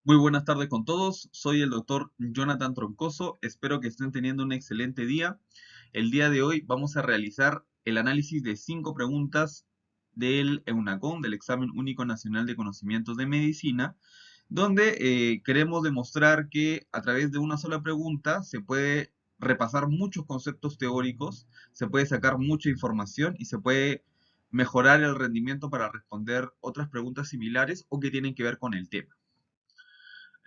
Muy buenas tardes con todos. Soy el doctor Jonathan Troncoso. Espero que estén teniendo un excelente día. El día de hoy vamos a realizar el análisis de 5 preguntas del EUNACON, del Examen Único Nacional de Conocimientos de Medicina, donde queremos demostrar que a través de una sola pregunta se puede repasar muchos conceptos teóricos, se puede sacar mucha información y se puede mejorar el rendimiento para responder otras preguntas similares o que tienen que ver con el tema.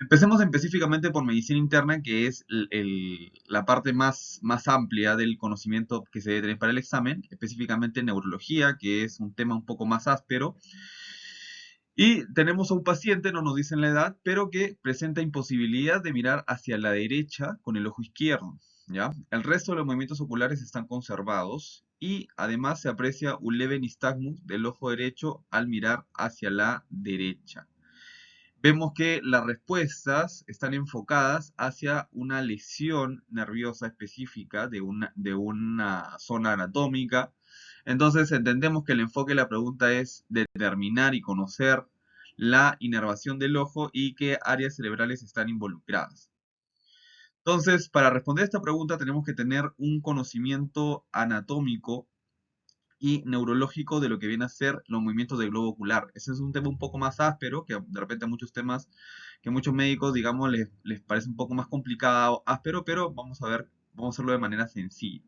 Empecemos específicamente por medicina interna, que es la parte más amplia del conocimiento que se debe tener para el examen, específicamente neurología, que es un tema un poco más áspero. Y tenemos a un paciente, no nos dicen la edad, pero que presenta imposibilidad de mirar hacia la derecha con el ojo izquierdo, ¿ya? El resto de los movimientos oculares están conservados y además se aprecia un leve nistagmus del ojo derecho al mirar hacia la derecha. Vemos que las respuestas están enfocadas hacia una lesión nerviosa específica de una zona anatómica. Entonces entendemos que el enfoque de la pregunta es determinar y conocer la inervación del ojo y qué áreas cerebrales están involucradas. Entonces, para responder esta pregunta tenemos que tener un conocimiento anatómico y neurológico de lo que viene a ser los movimientos del globo ocular. Ese es un tema un poco más áspero, que de repente a muchos temas, que a muchos médicos, digamos, les parece un poco más complicado, áspero, pero vamos a ver, vamos a hacerlo de manera sencilla.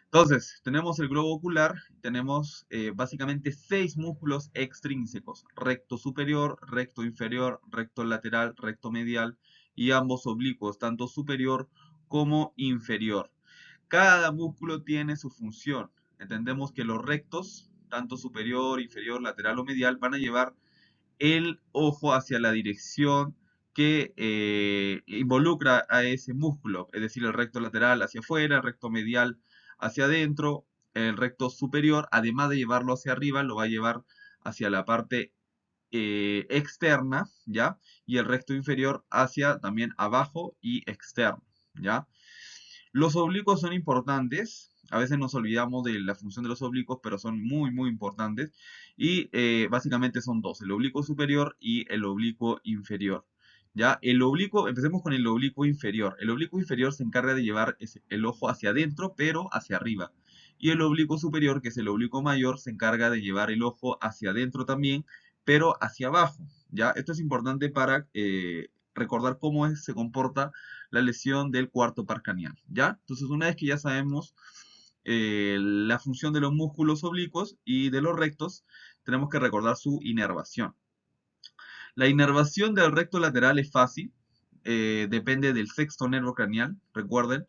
Entonces, tenemos el globo ocular, tenemos básicamente 6 músculos extrínsecos: recto superior, recto inferior, recto lateral, recto medial y ambos oblicuos, tanto superior como inferior. Cada músculo tiene su función. Entendemos que los rectos, tanto superior, inferior, lateral o medial, van a llevar el ojo hacia la dirección que involucra a ese músculo, es decir, el recto lateral hacia afuera, el recto medial hacia adentro, el recto superior, además de llevarlo hacia arriba, lo va a llevar hacia la parte externa, ¿ya? Y el recto inferior hacia también abajo y externo, ¿ya? Los oblicuos son importantes. A veces nos olvidamos de la función de los oblicuos, pero son muy, muy importantes. Y básicamente son dos: el oblicuo superior y el oblicuo inferior. ¿Ya? El oblicuo, empecemos con el oblicuo inferior. El oblicuo inferior se encarga de llevar el ojo hacia adentro, pero hacia arriba. Y el oblicuo superior, que es el oblicuo mayor, se encarga de llevar el ojo hacia adentro también, pero hacia abajo. ¿Ya? Esto es importante para recordar se comporta la lesión del cuarto par craneal, ¿ya? Entonces, una vez que ya sabemos la función de los músculos oblicuos y de los rectos, tenemos que recordar su inervación. La inervación del recto lateral es fácil, depende del sexto nervio craneal, recuerden,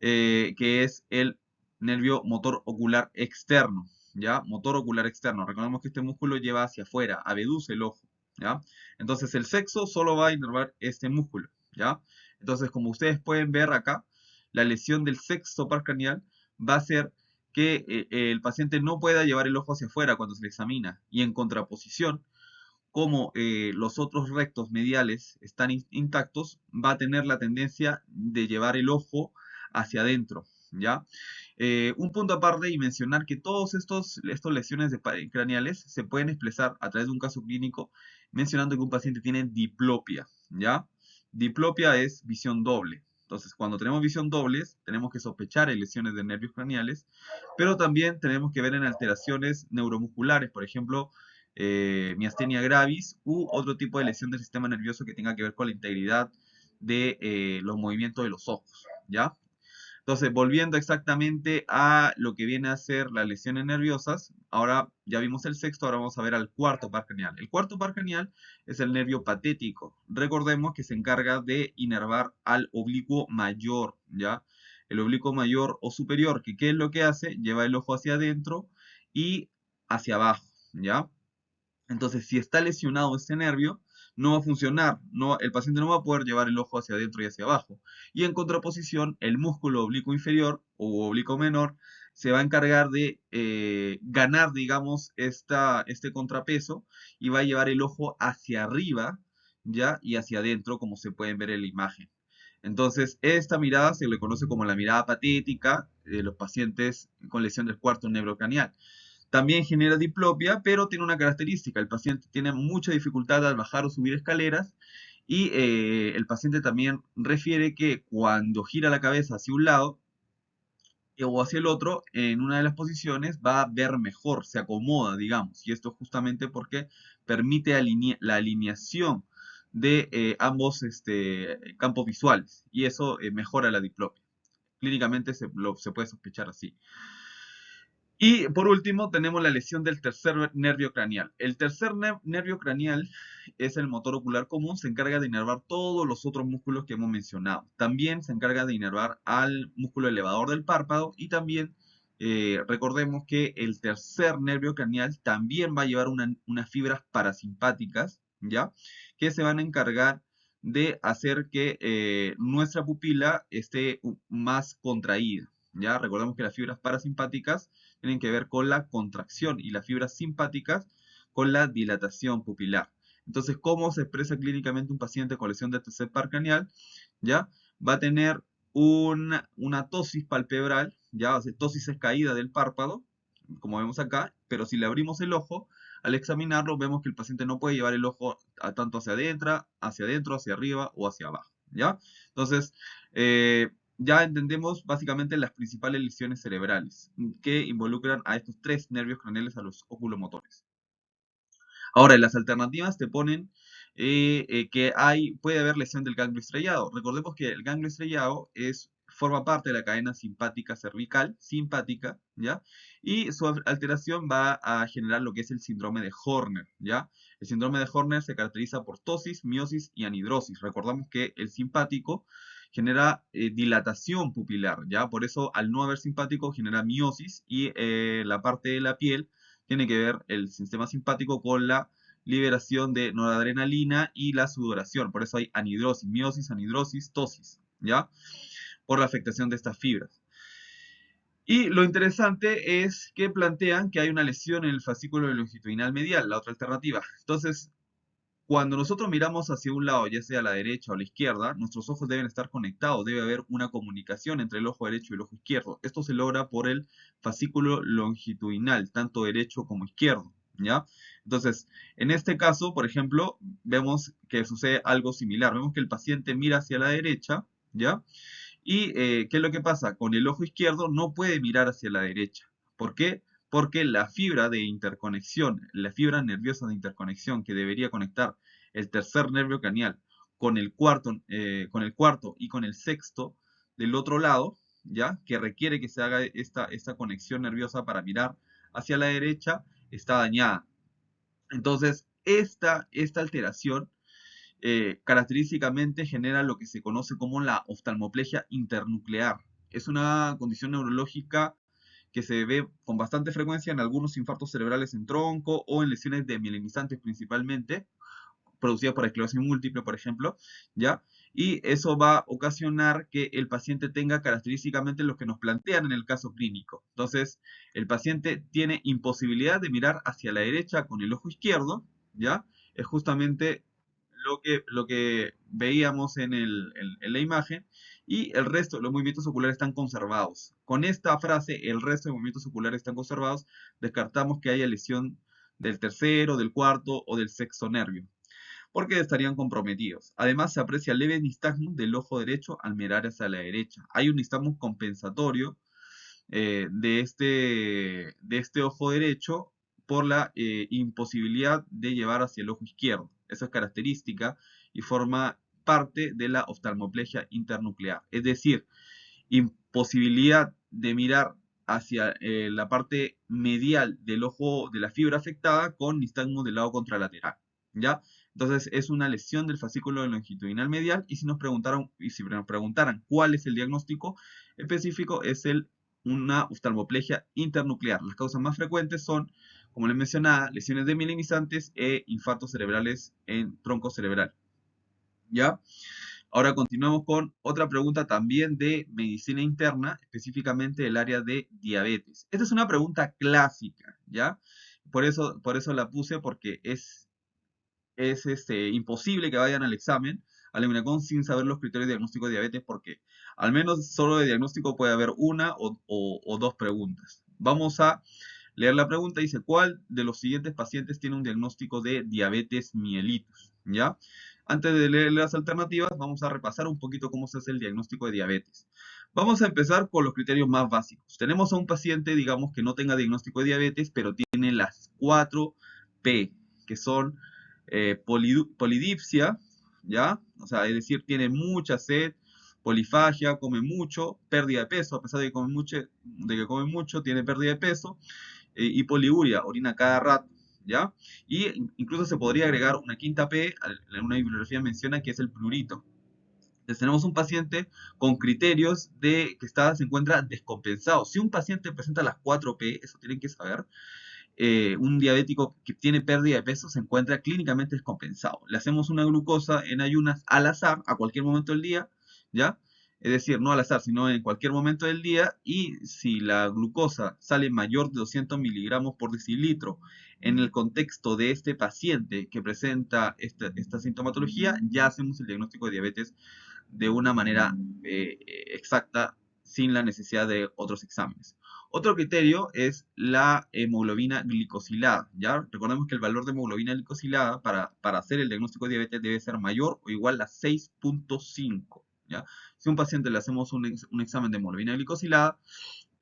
que es el nervio motor ocular externo, ¿ya? Motor ocular externo. Recordemos que este músculo lleva hacia afuera, abduce el ojo, ¿ya? Entonces el sexo solo va a inervar este músculo, ¿ya? Entonces, como ustedes pueden ver acá, la lesión del sexto par craneal va a hacer que el paciente no pueda llevar el ojo hacia afuera cuando se le examina, y en contraposición, como los otros rectos mediales están intactos, va a tener la tendencia de llevar el ojo hacia adentro, ¿ya? Un punto aparte y mencionar que todos estos lesiones craneales se pueden expresar a través de un caso clínico, mencionando que un paciente tiene diplopia, ¿ya? Diplopia es visión doble. Entonces, cuando tenemos visión doble, tenemos que sospechar en lesiones de nervios craneales, pero también tenemos que ver en alteraciones neuromusculares, por ejemplo, miastenia gravis u otro tipo de lesión del sistema nervioso que tenga que ver con la integridad de los movimientos de los ojos, ¿ya? Entonces, volviendo exactamente a lo que viene a ser las lesiones nerviosas, ahora ya vimos el sexto, ahora vamos a ver al cuarto par craneal. El cuarto par craneal es el nervio patético. Recordemos que se encarga de inervar al oblicuo mayor, ¿ya? El oblicuo mayor o superior, que ¿qué es lo que hace? Lleva el ojo hacia adentro y hacia abajo, ¿ya? Entonces, si está lesionado este nervio, no va a funcionar, el paciente no va a poder llevar el ojo hacia adentro y hacia abajo. Y en contraposición, el músculo oblicuo inferior o oblicuo menor se va a encargar de ganar, digamos, este contrapeso, y va a llevar el ojo hacia arriba, ¿ya? Y hacia adentro, como se pueden ver en la imagen. Entonces, esta mirada se le conoce como la mirada patética de los pacientes con lesión del cuarto nervio craneal. También genera diplopia, pero tiene una característica: el paciente tiene mucha dificultad al bajar o subir escaleras Y el paciente también refiere que cuando gira la cabeza hacia un lado o hacia el otro, en una de las posiciones va a ver mejor, se acomoda, digamos. Y esto justamente porque permite la alineación de ambos campos visuales. Y eso mejora la diplopia. Clínicamente se puede sospechar así. Y por último, tenemos la lesión del tercer nervio craneal. El tercer nervio craneal es el motor ocular común, se encarga de inervar todos los otros músculos que hemos mencionado. También se encarga de inervar al músculo elevador del párpado y también recordemos que el tercer nervio craneal también va a llevar unas fibras parasimpáticas, ¿ya? Que se van a encargar de hacer que nuestra pupila esté más contraída, ¿ya? Recordemos que las fibras parasimpáticas tienen que ver con la contracción y las fibras simpáticas con la dilatación pupilar. Entonces, ¿cómo se expresa clínicamente un paciente con lesión del tercer par craneal? ¿Ya? Va a tener una tosis palpebral, ¿ya? O sea, tosis es caída del párpado, como vemos acá, pero si le abrimos el ojo, al examinarlo vemos que el paciente no puede llevar el ojo tanto hacia adentro, hacia arriba o hacia abajo, ¿ya? Entonces, ya entendemos básicamente las principales lesiones cerebrales que involucran a estos tres nervios craneales, a los oculomotores. Ahora, en las alternativas te ponen que puede haber lesión del ganglio estrellado. Recordemos que el ganglio estrellado forma parte de la cadena simpática cervical, simpática, ¿ya? Y su alteración va a generar lo que es el síndrome de Horner, ¿ya? El síndrome de Horner se caracteriza por tosis, miosis y anhidrosis. Recordamos que el simpático genera dilatación pupilar, ¿ya? Por eso, al no haber simpático, genera miosis y la parte de la piel tiene que ver el sistema simpático con la liberación de noradrenalina y la sudoración. Por eso hay anhidrosis, anhidrosis, tosis, ¿ya? Por la afectación de estas fibras. Y lo interesante es que plantean que hay una lesión en el fascículo longitudinal medial, la otra alternativa. Entonces, cuando nosotros miramos hacia un lado, ya sea a la derecha o a la izquierda, nuestros ojos deben estar conectados, debe haber una comunicación entre el ojo derecho y el ojo izquierdo. Esto se logra por el fascículo longitudinal, tanto derecho como izquierdo, ¿ya? Entonces, en este caso, por ejemplo, vemos que sucede algo similar. Vemos que el paciente mira hacia la derecha, ¿ya? Y ¿qué es lo que pasa? Con el ojo izquierdo no puede mirar hacia la derecha. ¿Por qué? Porque la fibra de interconexión, la fibra nerviosa de interconexión que debería conectar el tercer nervio craneal con el cuarto y con el sexto del otro lado, ¿ya? Que requiere que se haga esta conexión nerviosa para mirar hacia la derecha, está dañada. Entonces, esta alteración característicamente genera lo que se conoce como la oftalmoplegia internuclear. Es una condición neurológica que se ve con bastante frecuencia en algunos infartos cerebrales en tronco o en lesiones de mielinizantes principalmente, producidas por esclerosis múltiple, por ejemplo, ¿ya? Y eso va a ocasionar que el paciente tenga característicamente lo que nos plantean en el caso clínico. Entonces, el paciente tiene imposibilidad de mirar hacia la derecha con el ojo izquierdo, ¿ya? Es justamente lo que veíamos en la imagen, y el resto de los movimientos oculares están conservados. Con esta frase, el resto de movimientos oculares están conservados, descartamos que haya lesión del tercero, del cuarto o del sexto nervio, porque estarían comprometidos. Además, se aprecia leve nistagmus del ojo derecho al mirar hacia la derecha. Hay un nistagmus compensatorio de este ojo derecho por la imposibilidad de llevar hacia el ojo izquierdo. Eso es característica y forma parte de la oftalmoplegia internuclear. Es decir, imposibilidad de mirar hacia la parte medial del ojo de la fibra afectada con nistagmus del lado contralateral, ¿ya? Entonces es una lesión del fascículo longitudinal medial, y si nos preguntaran cuál es el diagnóstico específico, es una oftalmoplegia internuclear. Las causas más frecuentes son, como les mencionaba, lesiones de mielinizantes e infartos cerebrales en tronco cerebral, ¿ya? Ahora continuamos con otra pregunta también de medicina interna, específicamente del área de diabetes. Esta es una pregunta clásica, ¿ya? Por eso la puse, porque es imposible que vayan al examen, al EMUNACON, sin saber los criterios de diagnóstico de diabetes, porque al menos solo de diagnóstico puede haber una o dos preguntas. Vamos a leer la pregunta. Dice: ¿cuál de los siguientes pacientes tiene un diagnóstico de diabetes mellitus? ¿Ya? antes de leer las alternativas, vamos a repasar un poquito cómo se hace el diagnóstico de diabetes. Vamos a empezar con los criterios más básicos. Tenemos a un paciente, digamos, que no tenga diagnóstico de diabetes, pero tiene las 4 P, que son polidipsia, ¿ya? O sea, es decir, tiene mucha sed, polifagia, come mucho, pérdida de peso, a pesar de que come mucho, tiene pérdida de peso, y poliuria, orina cada rato, ¿ya? Y incluso se podría agregar una quinta P, en una bibliografía menciona que es el prurito. Entonces tenemos un paciente con criterios de que se encuentra descompensado. Si un paciente presenta las 4 P, eso tienen que saber, un diabético que tiene pérdida de peso se encuentra clínicamente descompensado. Le hacemos una glucosa en ayunas al azar, a cualquier momento del día, ¿ya? Es decir, no al azar, sino en cualquier momento del día, y si la glucosa sale mayor de 200 miligramos por decilitro en el contexto de este paciente que presenta esta sintomatología, ya hacemos el diagnóstico de diabetes de una manera exacta, sin la necesidad de otros exámenes. Otro criterio es la hemoglobina glicosilada, ¿ya? Recordemos que el valor de hemoglobina glicosilada para hacer el diagnóstico de diabetes debe ser mayor o igual a 6.5, ¿ya? Si a un paciente le hacemos un examen de hemoglobina glicosilada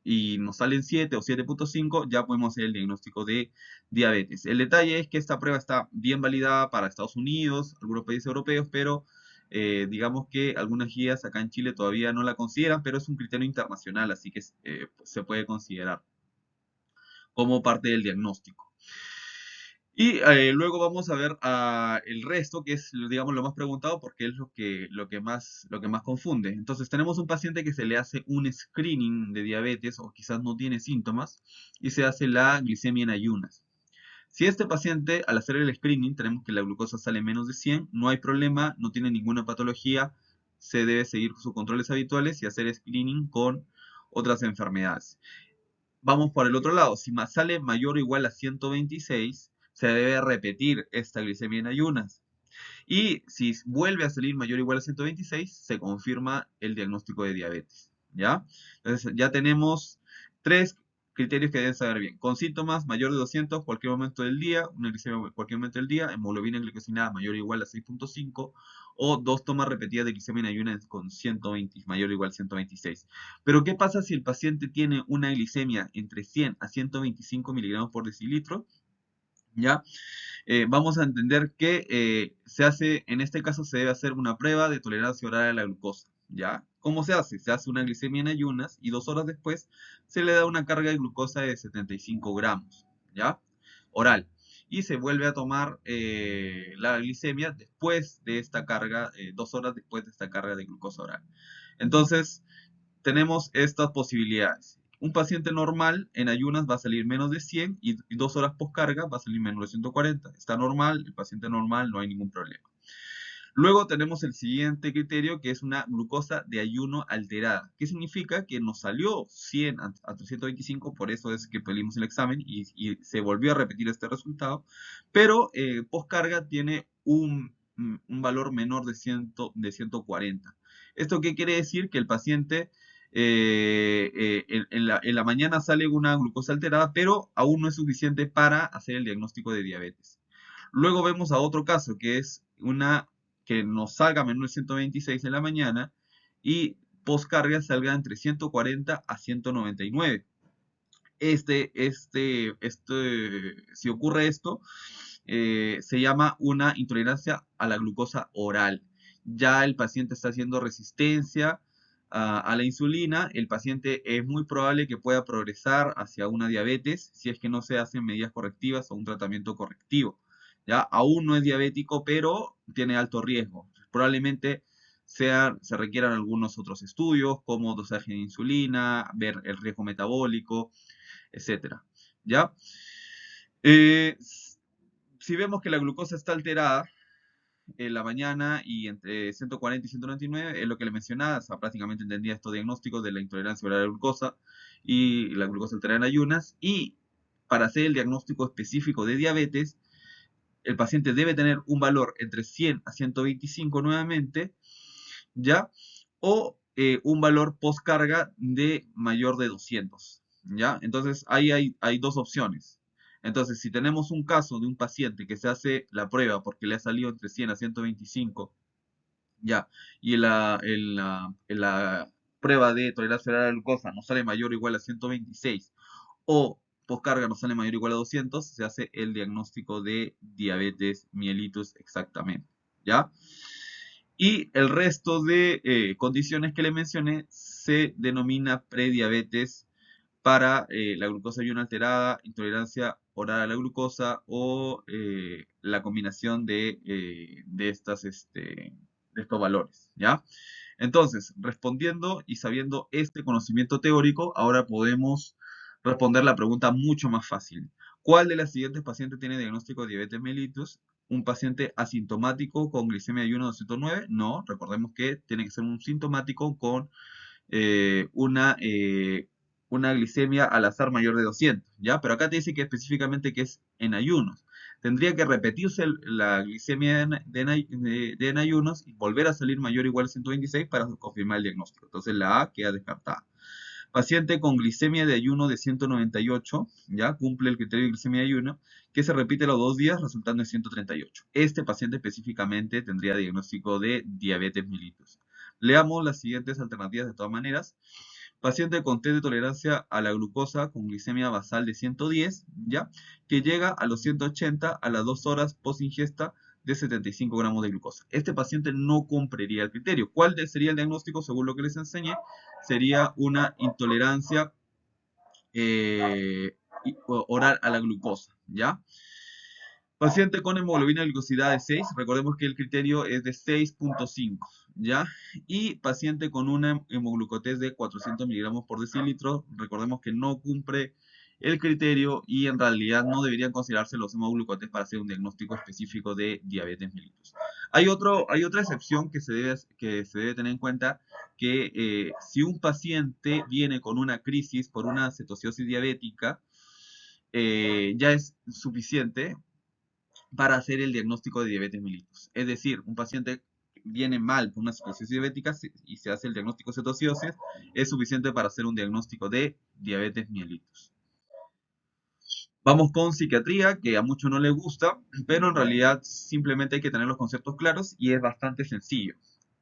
y nos salen 7 o 7.5, ya podemos hacer el diagnóstico de diabetes. El detalle es que esta prueba está bien validada para Estados Unidos, algunos países europeos, pero digamos que algunas guías acá en Chile todavía no la consideran, pero es un criterio internacional, así que pues, se puede considerar como parte del diagnóstico. Y luego vamos a ver el resto, que es, digamos, lo más preguntado, porque es lo que más confunde. Entonces, tenemos un paciente que se le hace un screening de diabetes, o quizás no tiene síntomas, y se hace la glicemia en ayunas. Si este paciente, al hacer el screening, tenemos que la glucosa sale menos de 100, no hay problema, no tiene ninguna patología, se debe seguir sus controles habituales y hacer screening con otras enfermedades. Vamos por el otro lado, si sale mayor o igual a 126, se debe repetir esta glicemia en ayunas. Y si vuelve a salir mayor o igual a 126, se confirma el diagnóstico de diabetes, ¿ya? Entonces ya tenemos 3 criterios que deben saber bien. Con síntomas mayor de 200 cualquier momento del día, una glicemia en cualquier momento del día, hemoglobina glicosilada mayor o igual a 6.5, o 2 tomas repetidas de glicemia en ayunas con 120, mayor o igual a 126. Pero ¿qué pasa si el paciente tiene una glicemia entre 100 a 125 miligramos por decilitro? ¿Ya? Vamos a entender que en este caso se debe hacer una prueba de tolerancia oral a la glucosa, ¿ya? ¿Cómo se hace? Se hace una glicemia en ayunas y 2 horas después se le da una carga de glucosa de 75 gramos, ¿ya? Oral. Y se vuelve a tomar la glicemia después de esta carga, 2 horas después de esta carga de glucosa oral. Entonces, tenemos estas posibilidades. Un paciente normal en ayunas va a salir menos de 100 y 2 horas post carga va a salir menos de 140. Está normal, el paciente normal, no hay ningún problema. Luego tenemos el siguiente criterio, que es una glucosa de ayuno alterada. ¿Qué significa? Que nos salió 100 a 325, por eso es que pedimos el examen y se volvió a repetir este resultado, pero post carga tiene un valor menor de 140. ¿Esto qué quiere decir? Que el paciente en la mañana sale una glucosa alterada, pero aún no es suficiente para hacer el diagnóstico de diabetes. Luego vemos a otro caso, que es una que nos salga menor de 126 en la mañana y postcarga salga entre 140 a 199. Si ocurre esto, se llama una intolerancia a la glucosa oral. Ya el paciente está haciendo resistencia a la insulina, el paciente es muy probable que pueda progresar hacia una diabetes si es que no se hacen medidas correctivas o un tratamiento correctivo. ¿Ya? Aún no es diabético, pero tiene alto riesgo. Probablemente se requieran algunos otros estudios, como dosaje de insulina, ver el riesgo metabólico, etcétera. ¿Ya? Si vemos que la glucosa está alterada en la mañana y entre 140 y 199, es lo que le mencionaba, o sea, prácticamente entendía estos diagnósticos de la intolerancia oral a la glucosa y la glucosa alterada en ayunas, y para hacer el diagnóstico específico de diabetes, el paciente debe tener un valor entre 100 a 125 nuevamente, ¿ya? O un valor post carga de mayor de 200, ¿ya? Entonces ahí hay 2 opciones. Entonces, si tenemos un caso de un paciente que se hace la prueba porque le ha salido entre 100 a 125, ya, y en la prueba de tolerancia oral a la glucosa nos sale mayor o igual a 126, o poscarga nos sale mayor o igual a 200, se hace el diagnóstico de diabetes mellitus exactamente, ¿ya? Y el resto de condiciones que le mencioné se denomina prediabetes para la glucosa ayuno alterada, intolerancia oral a la glucosa o la combinación de estos valores, ¿ya? Entonces, respondiendo y sabiendo este conocimiento teórico, ahora podemos responder la pregunta mucho más fácil. ¿Cuál de las siguientes pacientes tiene diagnóstico de diabetes mellitus? ¿Un paciente asintomático con glicemia de ayuno 209? No, recordemos que tiene que ser un sintomático con eh, una, eh, una glicemia al azar mayor de 200, ¿ya? Pero acá te dice que específicamente que es en ayunos. Tendría que repetirse la glicemia en ayunos y volver a salir mayor o igual a 126 para confirmar el diagnóstico. Entonces la A queda descartada. Paciente con glicemia de ayuno de 198, ya cumple el criterio de glicemia de ayuno, que se repite los 2 días, resultando en 138. Este paciente específicamente tendría diagnóstico de diabetes mellitus. Leamos las siguientes alternativas de todas maneras. Paciente con test de tolerancia a la glucosa con glicemia basal de 110, ¿ya? Que llega a los 180 a las 2 horas post ingesta de 75 gramos de glucosa. Este paciente no cumpliría el criterio. ¿Cuál sería el diagnóstico según lo que les enseñé? Sería una intolerancia eh, oral a la glucosa, ¿ya? Paciente con hemoglobina glicosidada de 6, recordemos que el criterio es de 6.5, ¿ya? Y paciente con una hemoglucotés de 400 miligramos por decilitro, recordemos que no cumple el criterio y en realidad no deberían considerarse los hemoglucotés para hacer un diagnóstico específico de diabetes mellitus. Hay otra excepción que se debe tener en cuenta, que si un paciente viene con una crisis por una cetosis diabética, ya es suficiente para hacer el diagnóstico de diabetes mellitus. Es decir, un paciente viene mal con una cetosis diabética y se hace el diagnóstico de cetosis, es suficiente para hacer un diagnóstico de diabetes mellitus. Vamos con psiquiatría, que a muchos no les gusta, pero en realidad simplemente hay que tener los conceptos claros y es bastante sencillo.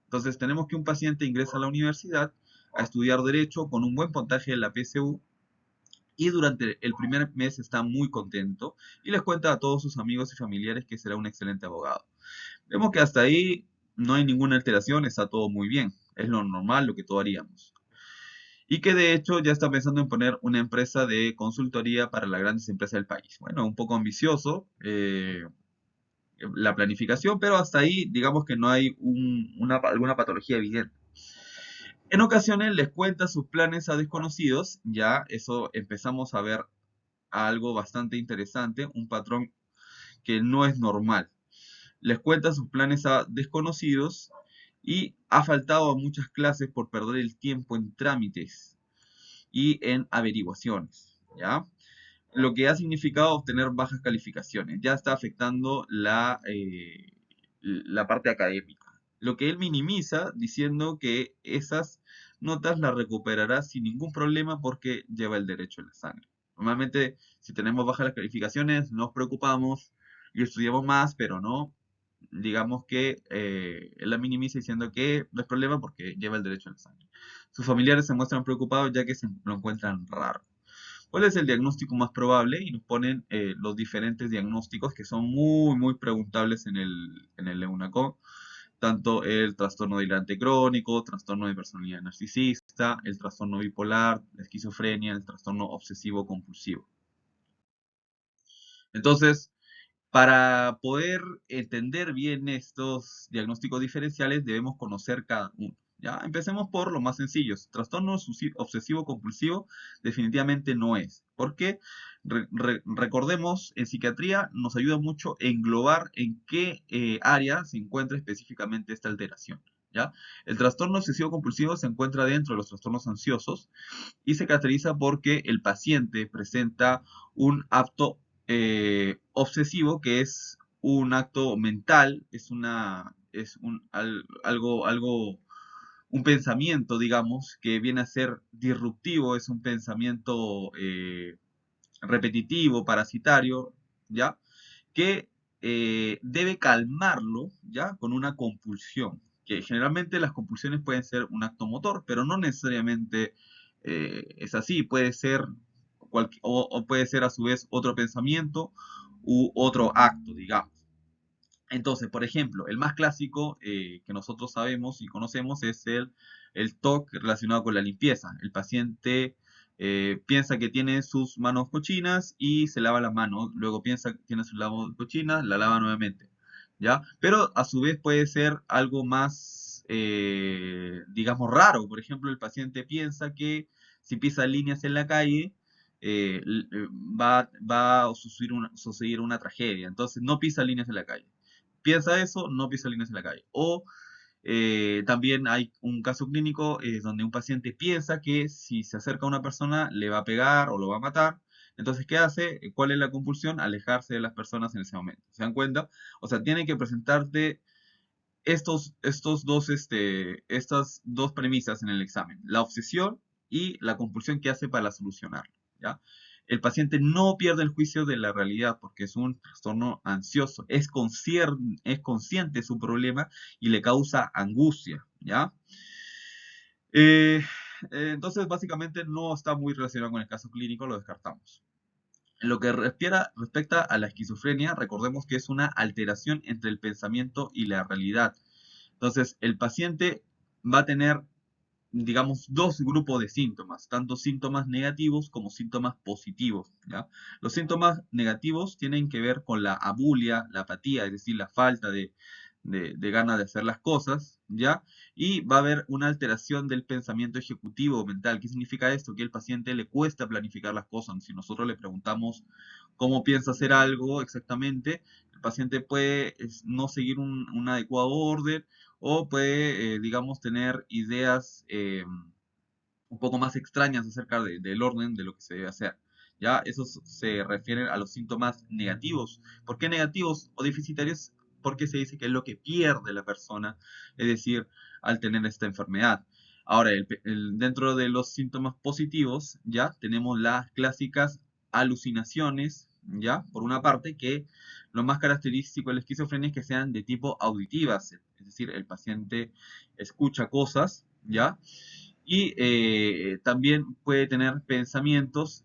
Entonces tenemos que un paciente ingresa a la universidad a estudiar derecho con un buen puntaje en la PSU y durante el primer mes está muy contento y les cuenta a todos sus amigos y familiares que será un excelente abogado. Vemos que hasta ahí no hay ninguna alteración, está todo muy bien, es lo normal, lo que todos haríamos. Y que de hecho ya está pensando en poner una empresa de consultoría para las grandes empresas del país. Bueno, un poco ambicioso la planificación, pero hasta ahí digamos que no hay alguna patología evidente. En ocasiones les cuenta sus planes a desconocidos, ya eso empezamos a ver algo bastante interesante, un patrón que no es normal. Les cuenta sus planes a desconocidos y ha faltado a muchas clases por perder el tiempo en trámites y en averiguaciones, ¿ya? Lo que ha significado obtener bajas calificaciones. Ya está afectando la parte académica. Lo que él minimiza diciendo que esas notas las recuperará sin ningún problema porque lleva el derecho en la sangre. Normalmente, si tenemos bajas las calificaciones, nos preocupamos y estudiamos más, pero no, digamos que él la minimiza diciendo que no es problema porque lleva el derecho en la sangre. Sus familiares se muestran preocupados ya que se lo encuentran raro. ¿Cuál es el diagnóstico más probable? Y nos ponen los diferentes diagnósticos que son muy, muy preguntables en el EUNACO. Tanto el trastorno delirante crónico, trastorno de personalidad narcisista, el trastorno bipolar, la esquizofrenia, el trastorno obsesivo compulsivo. Entonces, para poder entender bien estos diagnósticos diferenciales, debemos conocer cada uno. ¿Ya? Empecemos por lo más sencillos. Trastorno obsesivo compulsivo definitivamente no es. Porque recordemos, en psiquiatría nos ayuda mucho englobar en qué área se encuentra específicamente esta alteración. ¿Ya? El trastorno obsesivo compulsivo se encuentra dentro de los trastornos ansiosos y se caracteriza porque el paciente presenta un acto obsesivo, que es un acto mental, es un pensamiento, digamos, que viene a ser disruptivo, es un pensamiento repetitivo, parasitario, ¿ya? Que debe calmarlo, ¿ya? Con una compulsión, que generalmente las compulsiones pueden ser un acto motor, pero no necesariamente es así, puede ser o puede ser a su vez otro pensamiento u otro acto, digamos. Entonces, por ejemplo, el más clásico que nosotros sabemos y conocemos es el TOC relacionado con la limpieza. El paciente piensa que tiene sus manos cochinas y se lava las manos, luego piensa que tiene sus manos cochinas, la lava nuevamente, ¿ya? Pero a su vez puede ser algo más, digamos, raro. Por ejemplo, el paciente piensa que si pisa líneas en la calle, va a suceder una tragedia. Entonces, no pisa líneas en la calle. Piensa eso, no pisa líneas en la calle. O también hay un caso clínico donde un paciente piensa que si se acerca a una persona le va a pegar o lo va a matar. Entonces, ¿qué hace? ¿Cuál es la compulsión? Alejarse de las personas en ese momento. ¿Se dan cuenta? O sea, tiene que presentarte estas dos premisas en el examen, la obsesión y la compulsión que hace para solucionarlo, ¿ya? El paciente no pierde el juicio de la realidad porque es un trastorno ansioso, es consciente de su problema y le causa angustia, ¿ya? Eh, entonces, básicamente no está muy relacionado con el caso clínico, lo descartamos. En lo que respecta a la esquizofrenia, recordemos que es una alteración entre el pensamiento y la realidad. Entonces, el paciente va a tener, digamos, dos grupos de síntomas, tanto síntomas negativos como síntomas positivos, ¿ya? Los síntomas negativos tienen que ver con la abulia, la apatía, es decir, la falta de ganas de hacer las cosas, ¿ya? Y va a haber una alteración del pensamiento ejecutivo mental. ¿Qué significa esto? Que al paciente le cuesta planificar las cosas. Si nosotros le preguntamos cómo piensa hacer algo exactamente, el paciente puede no seguir un adecuado orden o puede, digamos, tener ideas un poco más extrañas acerca del orden de lo que se debe hacer. ¿Ya? Esos se refieren a los síntomas negativos. ¿Por qué negativos o deficitarios? Porque se dice que es lo que pierde la persona, es decir, al tener esta enfermedad. Ahora, dentro de los síntomas positivos, ya tenemos las clásicas alucinaciones, ya, por una parte, que lo más característico de la esquizofrenia es que sean de tipo auditivas, es decir, el paciente escucha cosas, ya, y también puede tener pensamientos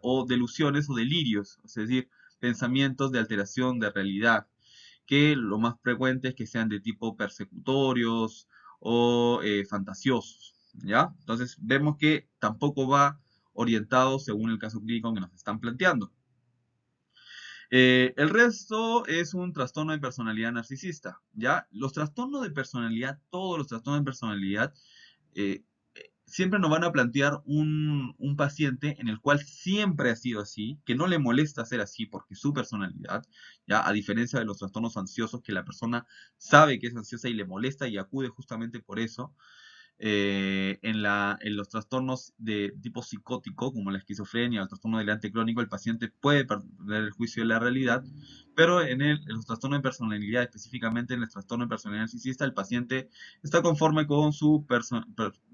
o delusiones o delirios, es decir, pensamientos de alteración de realidad, que lo más frecuente es que sean de tipo persecutorios o fantasiosos, ¿ya? Entonces vemos que tampoco va orientado según el caso clínico que nos están planteando. El resto es un trastorno de personalidad narcisista, ¿ya? Los trastornos de personalidad, todos los trastornos de personalidad, eh, siempre nos van a plantear un paciente en el cual siempre ha sido así, que no le molesta ser así porque su personalidad, ya a diferencia de los trastornos ansiosos, que la persona sabe que es ansiosa y le molesta y acude justamente por eso, en los trastornos de tipo psicótico, como la esquizofrenia o el trastorno delirante crónico, el paciente puede perder el juicio de la realidad, pero en los trastornos de personalidad, específicamente en el trastorno de personalidad narcisista, el paciente está conforme con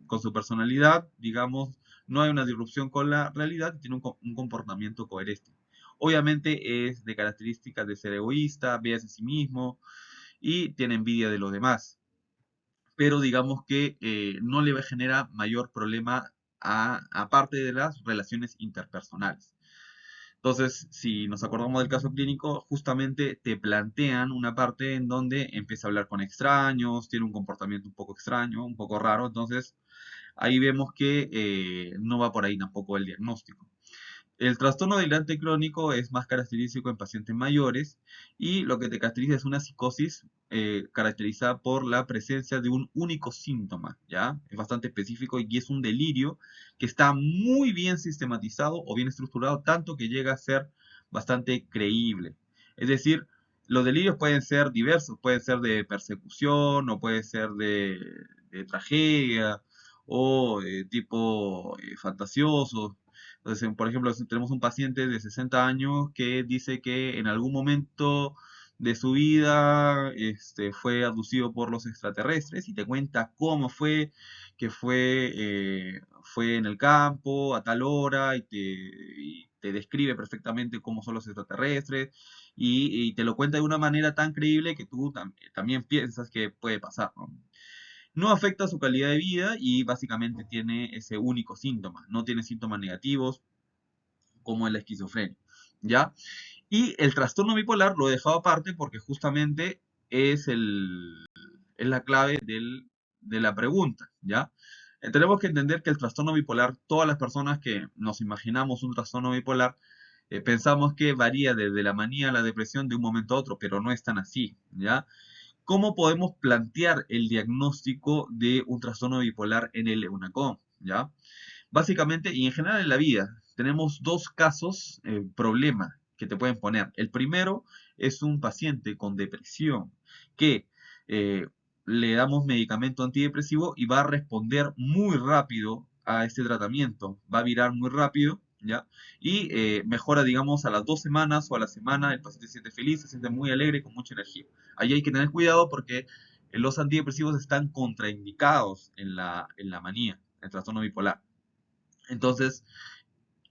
con su personalidad, digamos, no hay una disrupción con la realidad y tiene un comportamiento coherente. Obviamente es de características de ser egoísta, ve a sí mismo y tiene envidia de los demás, pero digamos que no le genera mayor problema aparte de las relaciones interpersonales. Entonces, si nos acordamos del caso clínico, justamente te plantean una parte en donde empieza a hablar con extraños, tiene un comportamiento un poco extraño, un poco raro, entonces ahí vemos que no va por ahí tampoco el diagnóstico. El trastorno delirante crónico es más característico en pacientes mayores y lo que te caracteriza es una psicosis caracterizada por la presencia de un único síntoma, ¿ya? Es bastante específico y es un delirio que está muy bien sistematizado o bien estructurado, tanto que llega a ser bastante creíble. Es decir, los delirios pueden ser diversos, pueden ser de persecución o pueden ser de tragedia o tipo fantasiosos. Entonces, por ejemplo, si tenemos un paciente de 60 años que dice que en algún momento de su vida fue abducido por los extraterrestres y te cuenta cómo fue, que fue en el campo a tal hora y te describe perfectamente cómo son los extraterrestres y te lo cuenta de una manera tan creíble que tú también piensas que puede pasar, ¿no? No afecta su calidad de vida y básicamente tiene ese único síntoma, no tiene síntomas negativos como es la esquizofrenia, ¿ya? Y el trastorno bipolar lo he dejado aparte porque justamente es, es la clave de la pregunta, ¿ya? Tenemos que entender que el trastorno bipolar, todas las personas que nos imaginamos un trastorno bipolar, pensamos que varía desde la manía a la depresión de un momento a otro, pero no es tan así, ¿ya? ¿Cómo podemos plantear el diagnóstico de un trastorno bipolar en el EUNACOM? ¿Ya? Básicamente, y en general en la vida, tenemos dos casos, problema que te pueden poner. El primero es un paciente con depresión que eh, le damos medicamento antidepresivo y va a responder muy rápido a este tratamiento. Va a virar muy rápido, ¿ya? Y mejora, digamos, a las 2 semanas o a la semana, el paciente se siente feliz, se siente muy alegre, con mucha energía. Ahí hay que tener cuidado porque los antidepresivos están contraindicados en la manía, el trastorno bipolar. Entonces,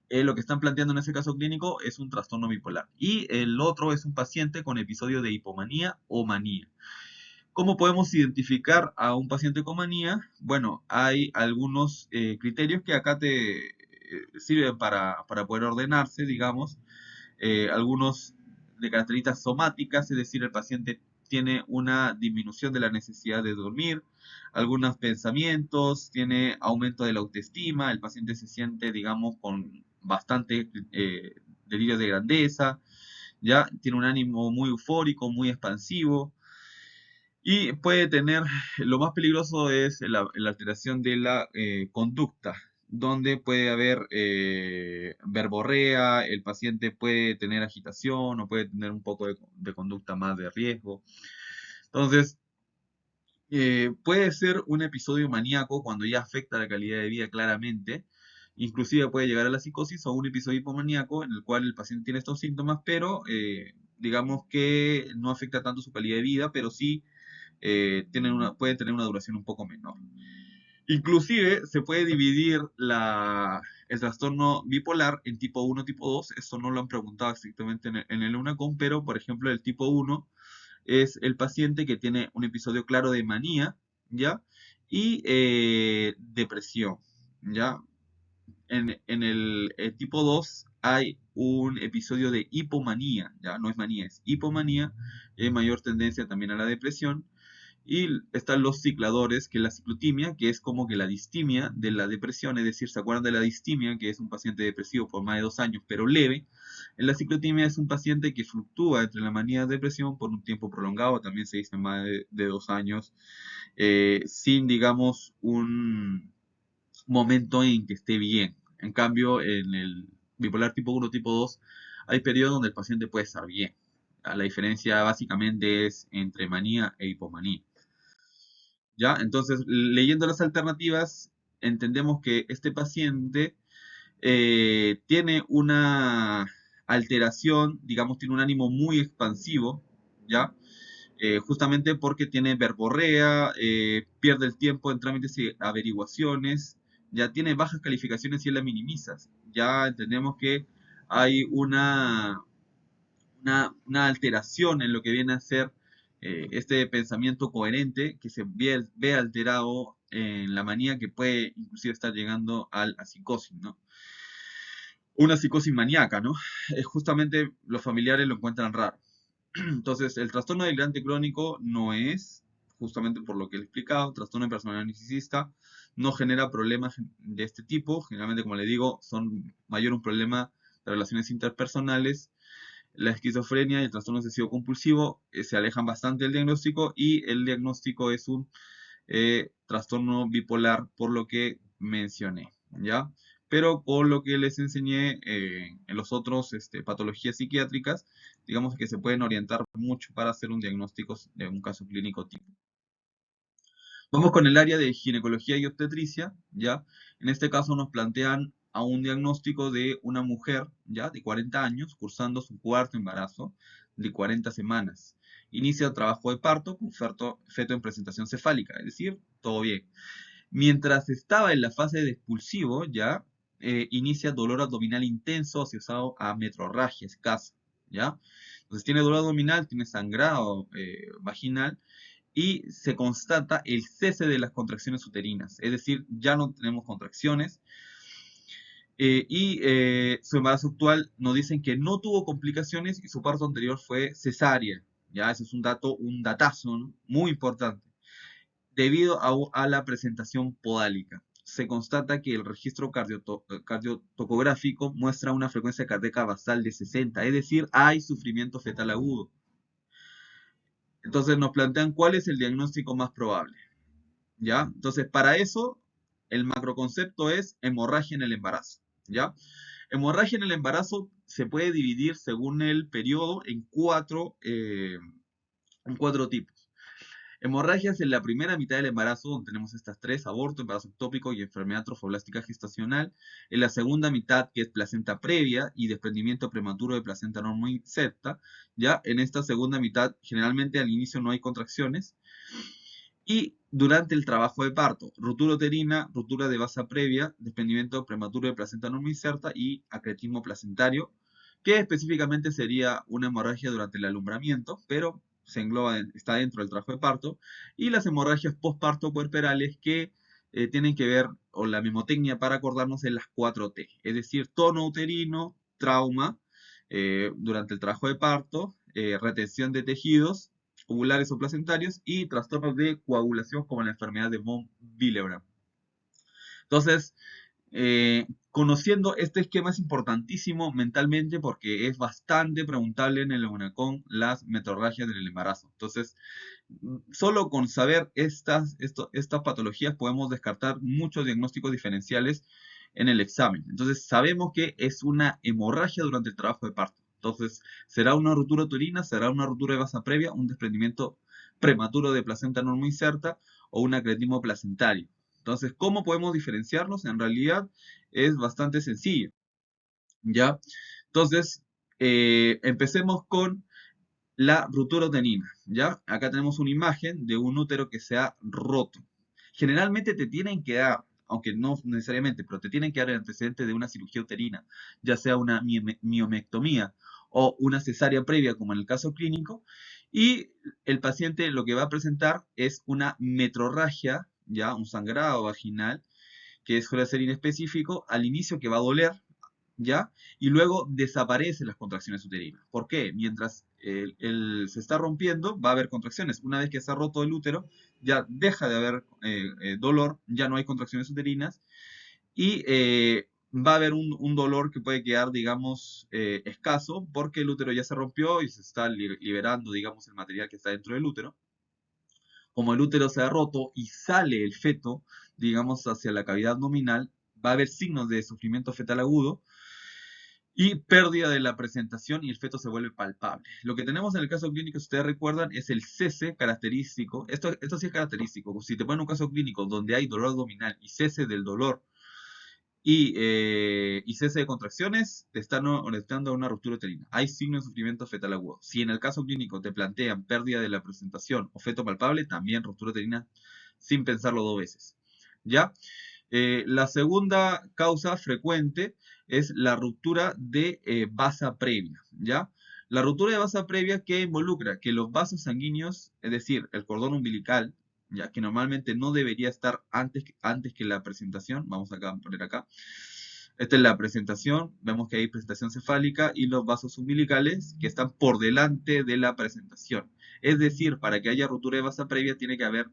lo que están planteando en ese caso clínico es un trastorno bipolar. Y el otro es un paciente con episodio de hipomanía o manía. ¿Cómo podemos identificar a un paciente con manía? Bueno, hay algunos criterios que acá te sirven para poder ordenarse, digamos. Algunos de características somáticas, es decir, el paciente tiene una disminución de la necesidad de dormir, algunos pensamientos, tiene aumento de la autoestima, el paciente se siente, digamos, con bastante delirio de grandeza, ya tiene un ánimo muy eufórico, muy expansivo, y puede tener, lo más peligroso es la alteración de la conducta, donde puede haber verborrea, el paciente puede tener agitación o puede tener un poco de conducta más de riesgo. Entonces, puede ser un episodio maníaco cuando ya afecta la calidad de vida claramente. Inclusive puede llegar a la psicosis o un episodio hipomaníaco en el cual el paciente tiene estos síntomas, pero digamos que no afecta tanto su calidad de vida, pero sí pueden tener una duración un poco menor. Inclusive se puede dividir el trastorno bipolar en tipo 1, tipo 2. Esto no lo han preguntado estrictamente en el UNACOM, pero por ejemplo el tipo 1 es el paciente que tiene un episodio claro de manía, ¿ya? Y depresión, ¿ya? En el tipo 2 hay un episodio de hipomanía, ¿ya? No es manía, es hipomanía, mayor tendencia también a la depresión. Y están los cicladores, que es la ciclotimia, que es como que la distimia de la depresión, es decir, ¿se acuerdan de la distimia, que es un paciente depresivo por más de 2 años, pero leve? En la ciclotimia es un paciente que fluctúa entre la manía y la depresión por un tiempo prolongado, también se dice más de 2 años, sin, digamos, un momento en que esté bien. En cambio, en el bipolar tipo 1, tipo 2, hay periodos donde el paciente puede estar bien. La diferencia básicamente es entre manía e hipomanía. ¿Ya? Entonces, leyendo las alternativas, entendemos que este paciente tiene una alteración, digamos, tiene un ánimo muy expansivo, ¿ya? Justamente porque tiene verborrea, pierde el tiempo en trámites y averiguaciones, ya tiene bajas calificaciones y él la minimizas. Ya entendemos que hay una alteración en lo que viene a ser este pensamiento coherente que se ve alterado en la manía que puede inclusive estar llegando a psicosis, ¿no? Una psicosis maníaca, ¿no? Justamente los familiares lo encuentran raro. Entonces, el trastorno delirante crónico no es, justamente por lo que he explicado, trastorno de personalidad narcisista, no genera problemas de este tipo. Generalmente, como le digo, son mayor un problema de relaciones interpersonales. La esquizofrenia y el trastorno obsesivo compulsivo se alejan bastante del diagnóstico y el diagnóstico es un trastorno bipolar por lo que mencioné, ¿ya? Pero con lo que les enseñé en los otros patologías psiquiátricas, digamos que se pueden orientar mucho para hacer un diagnóstico de un caso clínico tipo. Vamos con el área de ginecología y obstetricia, ¿ya? En este caso nos plantean a un diagnóstico de una mujer, ¿ya? De 40 años, cursando su cuarto embarazo de 40 semanas. Inicia el trabajo de parto con feto en presentación cefálica, es decir, todo bien. Mientras estaba en la fase de expulsivo, ya inicia dolor abdominal intenso asociado a metrorragia escasa, ¿ya? Entonces tiene dolor abdominal, tiene sangrado vaginal y se constata el cese de las contracciones uterinas, es decir, ya no tenemos contracciones. Su embarazo actual nos dicen que no tuvo complicaciones y su parto anterior fue cesárea. Ya, ese es un dato, un datazo, ¿no? Muy importante. Debido a la presentación podálica, se constata que el registro cardiotocográfico muestra una frecuencia cardíaca basal de 60, es decir, hay sufrimiento fetal agudo. Entonces nos plantean cuál es el diagnóstico más probable. ¿Ya? Entonces, para eso, el macroconcepto es hemorragia en el embarazo, ¿ya? Hemorragia en el embarazo se puede dividir según el periodo en cuatro tipos. Hemorragias en la primera mitad del embarazo, donde tenemos estas tres: aborto, embarazo ectópico y enfermedad trofoblástica gestacional. En la segunda mitad, que es placenta previa y desprendimiento prematuro de placenta normoinserta, ¿ya? En esta segunda mitad, generalmente al inicio no hay contracciones. Y durante el trabajo de parto, ruptura uterina, ruptura de vasa previa, desprendimiento prematuro de placenta normoinserta y acretismo placentario, que específicamente sería una hemorragia durante el alumbramiento, pero se engloba, está dentro del trabajo de parto, y las hemorragias postparto puerperales que tienen que ver, o la mnemotecnia para acordarnos, en las 4T, es decir, tono uterino, trauma durante el trabajo de parto, retención de tejidos ovulares o placentarios y trastornos de coagulación como la enfermedad de von Willebrand. Entonces, conociendo este esquema es importantísimo mentalmente porque es bastante preguntable en el EUNACOM las metrorragias del embarazo. Entonces, solo con saber estas patologías podemos descartar muchos diagnósticos diferenciales en el examen. Entonces, sabemos que es una hemorragia durante el trabajo de parto. Entonces, será una ruptura uterina, será una ruptura de vasa previa, un desprendimiento prematuro de placenta normoinserta o un acretismo placentario. Entonces, ¿cómo podemos diferenciarlos? En realidad es bastante sencillo, ¿ya? Entonces, empecemos con la ruptura uterina, ¿ya? Acá tenemos una imagen de un útero que se ha roto. Generalmente te tienen que dar, aunque no necesariamente, pero te tienen que dar el antecedente de una cirugía uterina, ya sea una miomectomía o una cesárea previa, como en el caso clínico, y el paciente lo que va a presentar es una metrorragia, ya un sangrado vaginal, que suele ser inespecífico, al inicio que va a doler, ¿ya? Y luego desaparecen las contracciones uterinas. ¿Por qué? Mientras se está rompiendo, va a haber contracciones. Una vez que se ha roto el útero, ya deja de haber dolor, ya no hay contracciones uterinas y va a haber un dolor que puede quedar, digamos, escaso porque el útero ya se rompió y se está liberando, digamos, el material que está dentro del útero. Como el útero se ha roto y sale el feto, digamos, hacia la cavidad abdominal, va a haber signos de sufrimiento fetal agudo y pérdida de la presentación y el feto se vuelve palpable. Lo que tenemos en el caso clínico, si ustedes recuerdan, es el cese característico. Esto sí es característico. Si te ponen un caso clínico donde hay dolor abdominal y cese del dolor y cese de contracciones, te están orientando a una ruptura uterina. Hay signos de sufrimiento fetal agudo. Si en el caso clínico te plantean pérdida de la presentación o feto palpable, también ruptura uterina sin pensarlo dos veces. ¿Ya? La segunda causa frecuente es la ruptura de vasa previa, ¿ya? La ruptura de vasa previa que involucra que los vasos sanguíneos, es decir, el cordón umbilical, ya que normalmente no debería estar antes que la presentación, vamos a poner acá. Esta es la presentación, vemos que hay presentación cefálica y los vasos umbilicales que están por delante de la presentación. Es decir, para que haya ruptura de vasa previa tiene que haber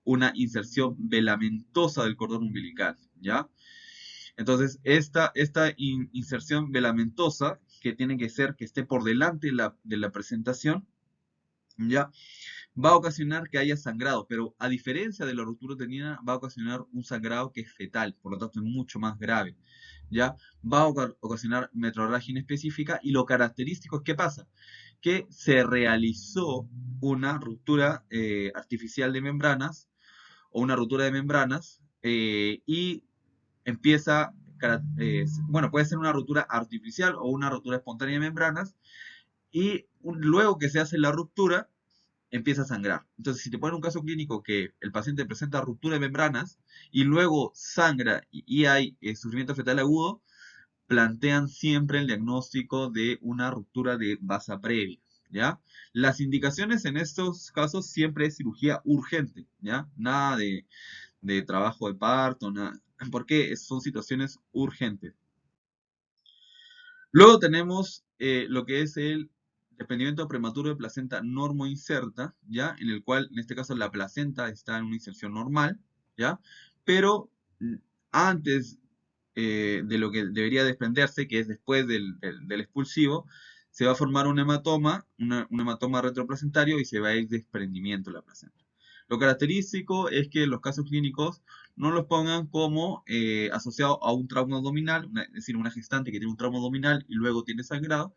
una inserción velamentosa del cordón umbilical, ¿ya? Entonces, esta inserción velamentosa, que tiene que ser que esté por delante de la presentación, ¿ya? Va a ocasionar que haya sangrado, pero a diferencia de la ruptura uterina, va a ocasionar un sangrado que es fetal, por lo tanto es mucho más grave, ¿ya? Va a ocasionar metrorragia inespecífica y lo característico es, ¿qué pasa? Que se realizó una ruptura artificial de membranas o una ruptura de membranas y empieza, bueno, puede ser una ruptura artificial o una ruptura espontánea de membranas y luego que se hace la ruptura, empieza a sangrar. Entonces, si te ponen un caso clínico que el paciente presenta ruptura de membranas y luego sangra y hay sufrimiento fetal agudo, plantean siempre el diagnóstico de una ruptura de vasa previa, ¿ya? Las indicaciones en estos casos siempre es cirugía urgente, ¿ya? Nada de trabajo de parto, nada, porque son situaciones urgentes. Luego tenemos lo que es el desprendimiento prematuro de placenta normoinserta, ¿ya? En el cual, en este caso, la placenta está en una inserción normal, ¿ya? Pero antes de lo que debería desprenderse, que es después del expulsivo, se va a formar un hematoma, un hematoma retroplacentario y se va a ir desprendimiento de la placenta. Lo característico es que los casos clínicos no los pongan como asociados a un trauma abdominal, es decir, una gestante que tiene un trauma abdominal y luego tiene sangrado,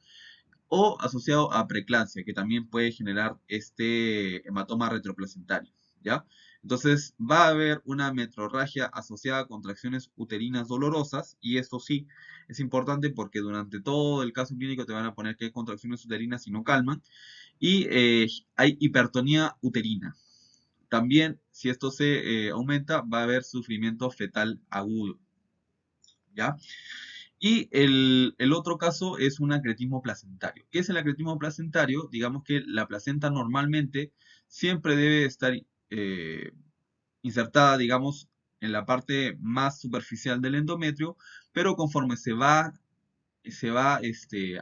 o asociado a preeclampsia, que también puede generar este hematoma retroplacentario, ¿ya? Entonces va a haber una metrorragia asociada a contracciones uterinas dolorosas, y esto sí es importante porque durante todo el caso clínico te van a poner que hay contracciones uterinas y no calman, y hay hipertonía uterina. También, si esto se aumenta, va a haber sufrimiento fetal agudo, ¿ya? Y el otro caso es un acretismo placentario. ¿Qué es el acretismo placentario? Digamos que la placenta normalmente siempre debe estar eh, insertada, digamos, en la parte más superficial del endometrio, pero conforme se va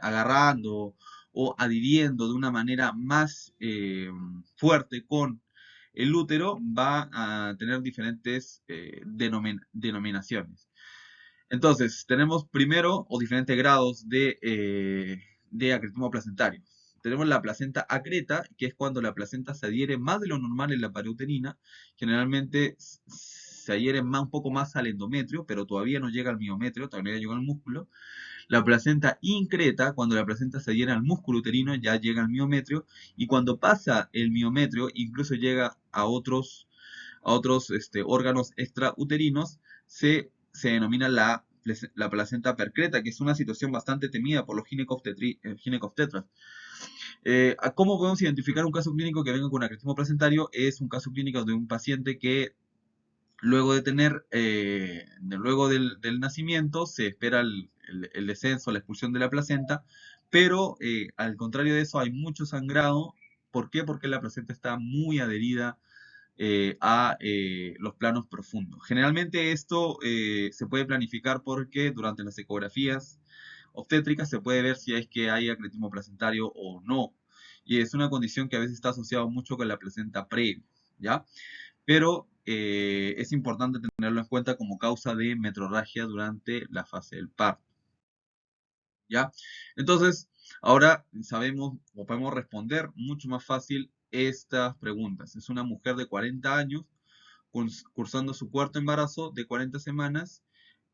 agarrando o adhiriendo de una manera más fuerte con el útero, va a tener diferentes denominaciones. Entonces, tenemos primero o diferentes grados de acretismo placentario. Tenemos la placenta acreta, que es cuando la placenta se adhiere más de lo normal en la pared uterina. Generalmente se adhiere un poco más al endometrio, pero todavía no llega al miometrio, todavía no llega al músculo. La placenta increta, cuando la placenta se adhiere al músculo uterino, ya llega al miometrio. Y cuando pasa el miometrio, incluso llega a otros órganos extrauterinos, se denomina la placenta percreta, que es una situación bastante temida por los ginecobstetras. ¿Cómo podemos identificar un caso clínico que venga con acretismo placentario? Es un caso clínico de un paciente que luego del nacimiento, se espera el descenso, la expulsión de la placenta, pero al contrario de eso hay mucho sangrado. ¿Por qué? Porque la placenta está muy adherida a los planos profundos. Generalmente esto se puede planificar porque durante las ecografías obstétricas se puede ver si es que hay acretismo placentario o no. Y es una condición que a veces está asociada mucho con la placenta previa, ¿ya? Pero es importante tenerlo en cuenta como causa de metrorragia durante la fase del parto, ¿ya? Entonces, ahora sabemos o podemos responder mucho más fácil estas preguntas. Es una mujer de 40 años cursando su cuarto embarazo de 40 semanas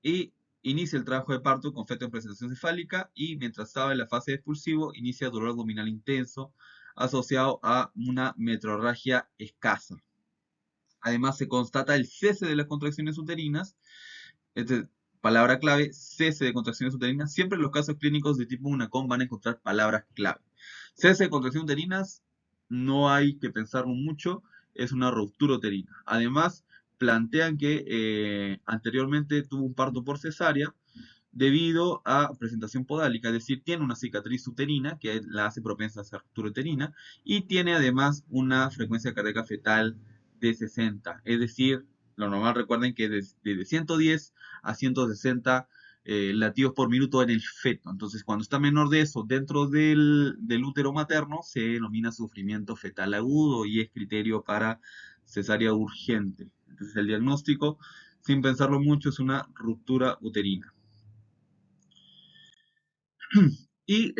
y inicia el trabajo de parto con feto en presentación cefálica, y mientras estaba en la fase de expulsivo inicia dolor abdominal intenso asociado a una metrorragia escasa. Además, se constata el cese de las contracciones uterinas. Palabra clave: cese de contracciones uterinas. Siempre en los casos clínicos de tipo UNACOM van a encontrar palabras clave. Cese de contracciones uterinas, no hay que pensarlo mucho, es una ruptura uterina. Además, plantean que anteriormente tuvo un parto por cesárea debido a presentación podálica, es decir, tiene una cicatriz uterina que la hace propensa a ser ruptura uterina, y tiene además una frecuencia cardíaca fetal de 60, es decir, lo normal, recuerden que de 110 a 160 latidos por minuto en el feto. Entonces, cuando está menor de eso dentro del útero materno, se denomina sufrimiento fetal agudo y es criterio para cesárea urgente. Entonces, el diagnóstico, sin pensarlo mucho, es una ruptura uterina. Y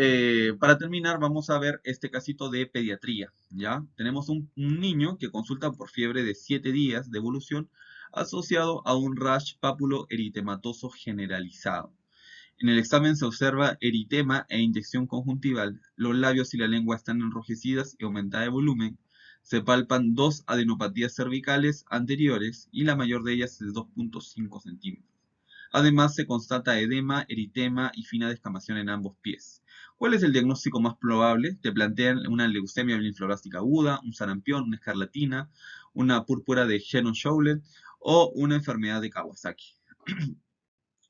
para terminar, vamos a ver este casito de pediatría, ¿ya? Tenemos un niño que consulta por fiebre de 7 días de evolución asociado a un rash pápulo-eritematoso generalizado. En el examen se observa eritema e inyección conjuntival. Los labios y la lengua están enrojecidas y aumentada de volumen. Se palpan dos adenopatías cervicales anteriores y la mayor de ellas es de 2,5 centímetros. Además, se constata edema, eritema y fina descamación en ambos pies. ¿Cuál es el diagnóstico más probable? Te plantean una leucemia linfoblástica aguda, un sarampión, una escarlatina, una púrpura de Shannon-Schauble o una enfermedad de Kawasaki.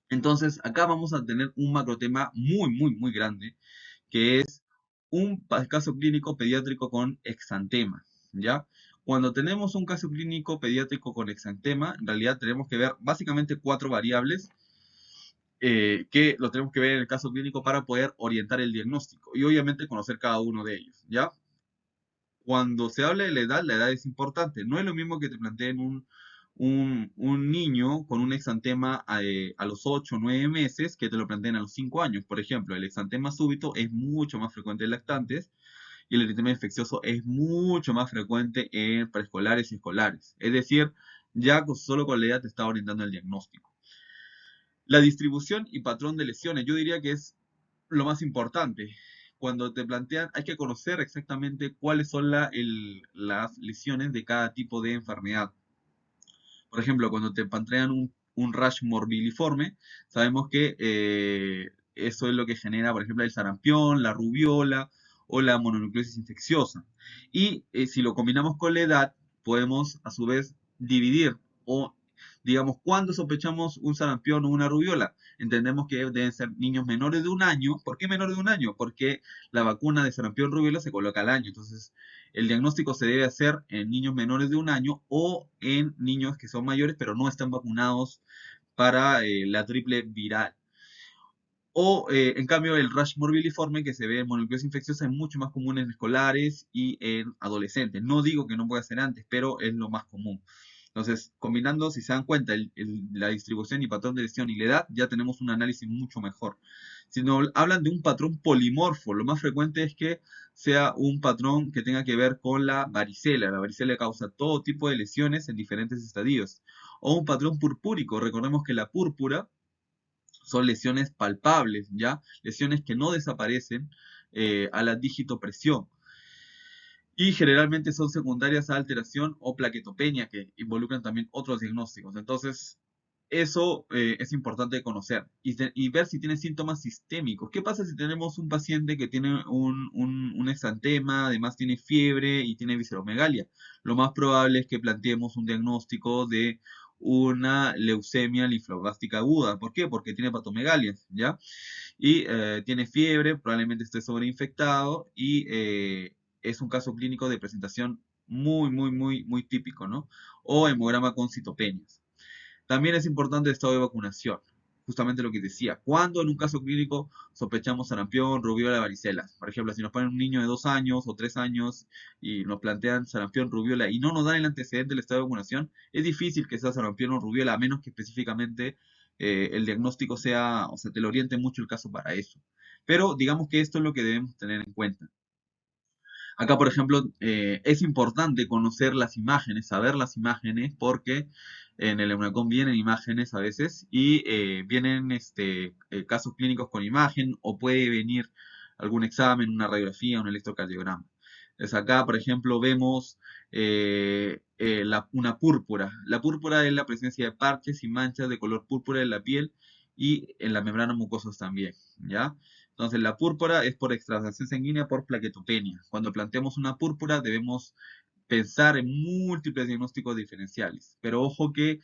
Entonces, acá vamos a tener un macrotema muy, muy, muy grande, que es un caso clínico pediátrico con exantema, ¿ya? Cuando tenemos un caso clínico pediátrico con exantema, en realidad tenemos que ver básicamente cuatro variables que lo tenemos que ver en el caso clínico para poder orientar el diagnóstico y obviamente conocer cada uno de ellos, ¿ya? Cuando se habla de la edad es importante. No es lo mismo que te planteen un niño con un exantema a los 8 o 9 meses que te lo planteen a los 5 años. Por ejemplo, el exantema súbito es mucho más frecuente en lactantes y el eritema infeccioso es mucho más frecuente en preescolares y escolares. Es decir, ya solo con la edad te está orientando el diagnóstico. La distribución y patrón de lesiones, yo diría que es lo más importante. Cuando te plantean, hay que conocer exactamente cuáles son las lesiones de cada tipo de enfermedad. Por ejemplo, cuando te plantean un rash morbilliforme, sabemos que eso es lo que genera, por ejemplo, el sarampión, la rubiola o la mononucleosis infecciosa. Y si lo combinamos con la edad, podemos a su vez dividir o, digamos, cuando sospechamos un sarampión o una rubiola. Entendemos que deben ser niños menores de un año. ¿Por qué menores de un año? Porque la vacuna de sarampión rubiola se coloca al año. Entonces, el diagnóstico se debe hacer en niños menores de un año o en niños que son mayores pero no están vacunados para la triple viral. O, en cambio, el rash morbilliforme que se ve en mononucleosis infecciosa es mucho más común en escolares y en adolescentes. No digo que no pueda ser antes, pero es lo más común. Entonces, combinando, si se dan cuenta, la distribución y patrón de lesión y la edad, ya tenemos un análisis mucho mejor. Si nos hablan de un patrón polimorfo, lo más frecuente es que sea un patrón que tenga que ver con la varicela. La varicela causa todo tipo de lesiones en diferentes estadios. O un patrón purpúrico. Recordemos que la púrpura son lesiones palpables, ¿ya? Lesiones que no desaparecen a la digitopresión. Y generalmente son secundarias a alteración o plaquetopenia, que involucran también otros diagnósticos. Entonces, eso es importante conocer y ver si tiene síntomas sistémicos. ¿Qué pasa si tenemos un paciente que tiene un exantema, además tiene fiebre y tiene visceromegalia? Lo más probable es que planteemos un diagnóstico de una leucemia linfoblástica aguda. ¿Por qué? Porque tiene patomegalia, ¿ya? Y tiene fiebre, probablemente esté sobreinfectado y es un caso clínico de presentación muy, muy, muy, muy típico, ¿no? O hemograma con citopenias. También es importante el estado de vacunación. Justamente lo que decía, cuando en un caso clínico sospechamos sarampión, rubiola, varicela. Por ejemplo, si nos ponen un niño de 2 años o 3 años y nos plantean sarampión, rubiola y no nos dan el antecedente del estado de vacunación, es difícil que sea sarampión o rubiola, a menos que específicamente el diagnóstico sea, o sea, te lo oriente mucho el caso para eso. Pero digamos que esto es lo que debemos tener en cuenta. Acá, por ejemplo, es importante conocer las imágenes, saber las imágenes, porque en el EUNACOM vienen imágenes a veces y vienen casos clínicos con imagen o puede venir algún examen, una radiografía, un electrocardiograma. Entonces acá, por ejemplo, vemos una púrpura. La púrpura es la presencia de parches y manchas de color púrpura en la piel y en las membranas mucosas también, ¿ya? Entonces, la púrpura es por extravasación sanguínea por plaquetopenia. Cuando planteamos una púrpura, debemos pensar en múltiples diagnósticos diferenciales. Pero ojo que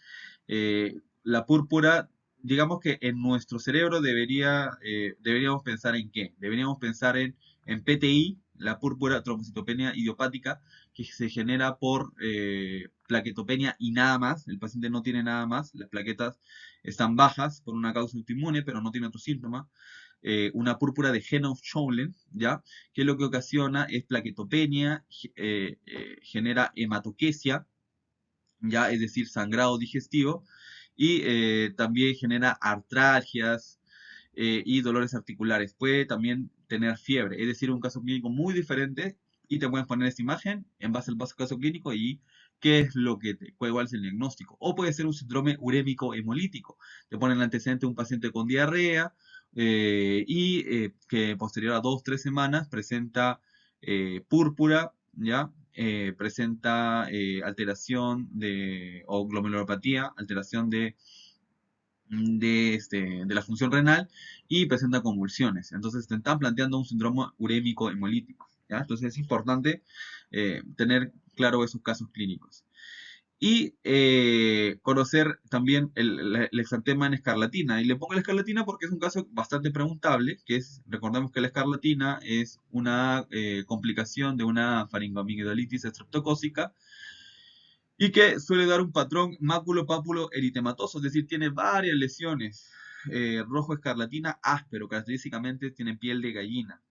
la púrpura, digamos que en nuestro cerebro deberíamos pensar en qué. Deberíamos pensar en PTI, la púrpura trombocitopenia idiopática, que se genera por plaquetopenia y nada más. El paciente no tiene nada más. Las plaquetas están bajas por una causa autoinmune, pero no tiene otro síntoma. Una púrpura de Henoch-Schönlein, ¿ya? Que lo que ocasiona es plaquetopenia, genera hematoquesia, ya, es decir, sangrado digestivo, y también genera artralgias y dolores articulares. Puede también tener fiebre, es decir, un caso clínico muy diferente y te pueden poner esta imagen en base al caso clínico y qué es lo que cuál es el diagnóstico. O puede ser un síndrome urémico hemolítico. Te ponen el antecedente de un paciente con diarrea que posterior a 2 o 3 semanas presenta púrpura, ¿ya? Presenta alteración o glomerulopatía, alteración de de la función renal y presenta convulsiones. Entonces te están planteando un síndrome urémico hemolítico, ¿ya? Entonces es importante tener claro esos casos clínicos. Y conocer también el exantema en escarlatina. Y le pongo la escarlatina porque es un caso bastante preguntable, recordemos que la escarlatina es una complicación de una faringoamigdalitis estreptocócica y que suele dar un patrón máculo-pápulo eritematoso, es decir, tiene varias lesiones. Rojo escarlatina áspero, característicamente tiene piel de gallina,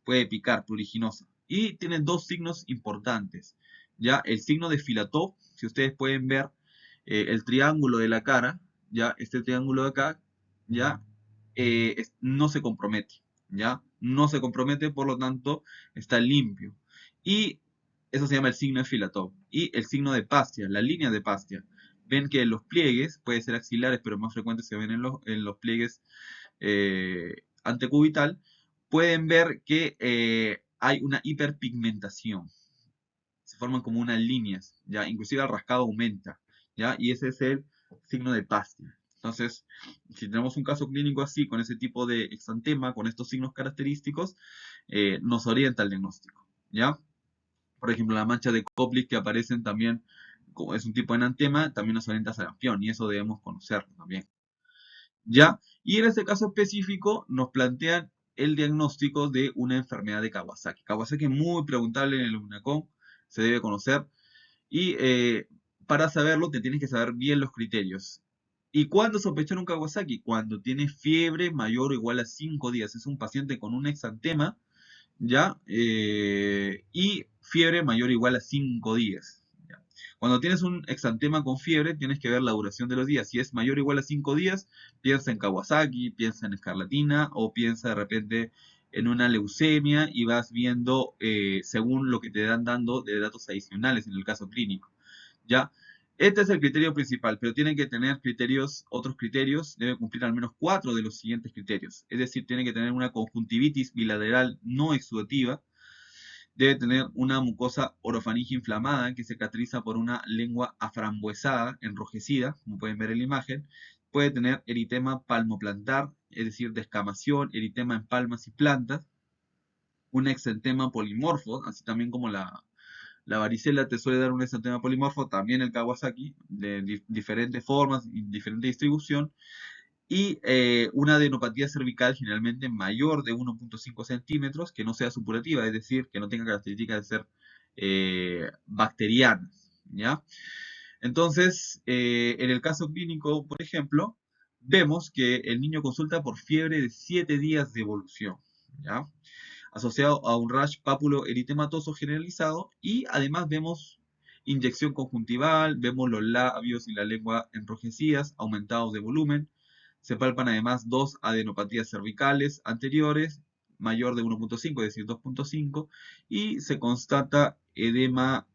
puede picar, pruriginosa. Y tiene dos signos importantes. Ya el signo de Filatov, si ustedes pueden ver el triángulo de la cara, ya este triángulo de acá, ya no se compromete, ya no se compromete, por lo tanto está limpio. Y eso se llama el signo de Filatov. Y el signo de Pastia, la línea de Pastia. Ven que los pliegues, puede ser axilares, pero más frecuentes se ven en los pliegues antecubital, pueden ver que hay una hiperpigmentación. Se forman como unas líneas, ¿ya? Inclusive el rascado aumenta, ¿ya? Y ese es el signo de Pastia. Entonces, si tenemos un caso clínico así, con ese tipo de exantema, con estos signos característicos, nos orienta el diagnóstico, ¿ya? Por ejemplo, la mancha de Koplik que aparecen también, como es un tipo de enantema, también nos orienta a sarampión, y eso debemos conocerlo también. ¿Ya? Y en este caso específico nos plantean el diagnóstico de una enfermedad de Kawasaki. Kawasaki es muy preguntable en el UNACOM, se debe conocer. Y para saberlo te tienes que saber bien los criterios. ¿Y cuándo sospechar un Kawasaki? Cuando tiene fiebre mayor o igual a 5 días. Es un paciente con un exantema, ¿ya? Y fiebre mayor o igual a 5 días. ¿Ya? Cuando tienes un exantema con fiebre, tienes que ver la duración de los días. Si es mayor o igual a 5 días, piensa en Kawasaki, piensa en escarlatina o piensa de repente en una leucemia y vas viendo según lo que te dan dando de datos adicionales en el caso clínico. ¿Ya? Este es el criterio principal, pero tienen que tener otros criterios, debe cumplir al menos 4 de los siguientes criterios. Es decir, tiene que tener una conjuntivitis bilateral no exudativa, debe tener una mucosa orofaringe inflamada que se caracteriza por una lengua aframbuesada, enrojecida, como pueden ver en la imagen. Puede tener eritema palmoplantar, es decir, descamación, eritema en palmas y plantas. Un exantema polimorfo, así también como la varicela te suele dar un exantema polimorfo, también el Kawasaki, de diferentes formas y diferente distribución, y una adenopatía cervical generalmente mayor de 1.5 centímetros, que no sea supurativa, es decir, que no tenga características de ser bacterianas, ¿ya? Entonces, en el caso clínico, por ejemplo, vemos que el niño consulta por fiebre de 7 días de evolución, ¿ya? Asociado a un rash pápulo eritematoso generalizado y además vemos inyección conjuntival, vemos los labios y la lengua enrojecidas, aumentados de volumen, se palpan además dos adenopatías cervicales anteriores, mayor de 1.5, es decir, 2.5, y se constata edema,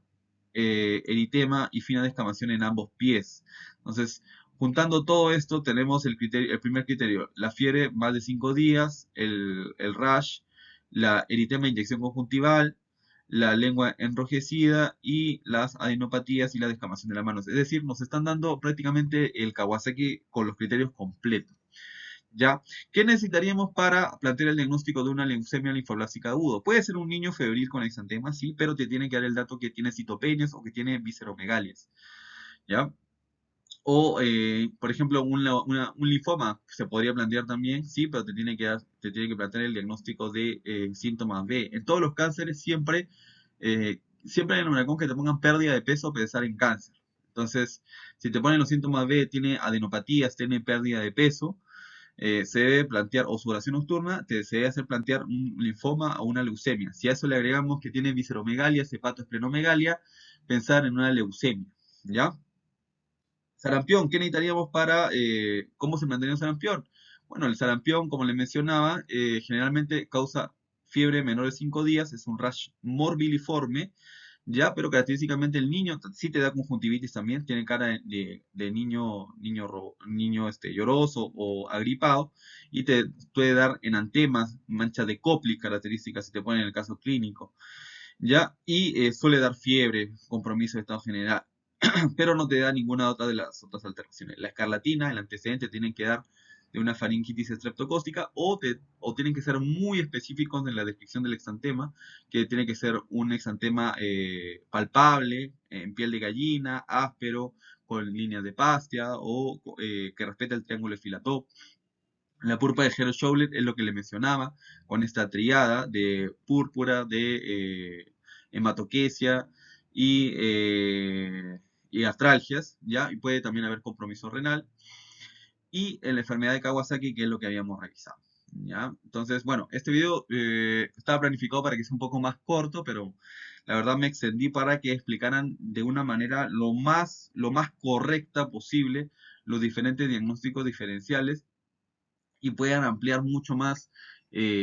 eritema y fina descamación en ambos pies. Entonces, juntando todo esto, tenemos el primer criterio, la fiebre más de 5 días, el rash, la eritema inyección conjuntival, la lengua enrojecida y las adenopatías y la descamación de las manos. Es decir, nos están dando prácticamente el Kawasaki con los criterios completos. ¿Ya? ¿Qué necesitaríamos para plantear el diagnóstico de una leucemia linfoblásica agudo? Puede ser un niño febril con exantema, sí, pero te tiene que dar el dato que tiene citopenias o que tiene visceromegalias, ¿ya? O, por ejemplo, un linfoma se podría plantear también, sí, pero te tiene que plantear el diagnóstico de síntomas B. En todos los cánceres siempre hay un huracán que te pongan pérdida de peso o pensar en cáncer. Entonces, si te ponen los síntomas B, tiene adenopatías, tiene pérdida de peso, se debe plantear, o sudoración nocturna, se debe hacer plantear un linfoma o una leucemia. Si a eso le agregamos que tiene visceromegalia, hepatoesplenomegalia, pensar en una leucemia, ¿ya? Sarampión, ¿qué necesitaríamos cómo se mantenía el sarampión? Bueno, el sarampión, como les mencionaba, generalmente causa fiebre menor de 5 días, es un rash morbiliforme, ya, pero característicamente el niño sí te da conjuntivitis también, tiene cara de niño lloroso o agripado, y te puede dar enantemas, mancha de Koplik, características si te ponen en el caso clínico, ya, y suele dar fiebre, compromiso de estado general. pero no te da ninguna otra de las otras alteraciones. La escarlatina, el antecedente, tienen que dar de una faringitis estreptocócica o tienen que ser muy específicos en la descripción del exantema, que tiene que ser un exantema palpable, en piel de gallina, áspero, con líneas de pastia o que respete el triángulo de Filatov. La purpura de Herschaulet es lo que le mencionaba, con esta triada de púrpura, de hematoquesia y, y artralgias, ¿ya? Y puede también haber compromiso renal. Y en la enfermedad de Kawasaki, que es lo que habíamos revisado, ¿ya? Entonces, bueno, este video estaba planificado para que sea un poco más corto, pero la verdad me extendí para que explicaran de una manera lo más correcta posible los diferentes diagnósticos diferenciales y puedan ampliar mucho más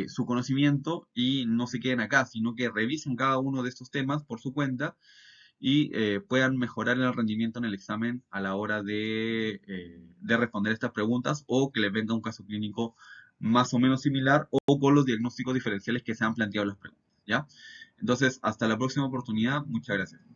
su conocimiento y no se queden acá, sino que revisen cada uno de estos temas por su cuenta y puedan mejorar el rendimiento en el examen a la hora de responder estas preguntas o que les venga un caso clínico más o menos similar o con los diagnósticos diferenciales que se han planteado las preguntas, ¿ya? Entonces, hasta la próxima oportunidad. Muchas gracias.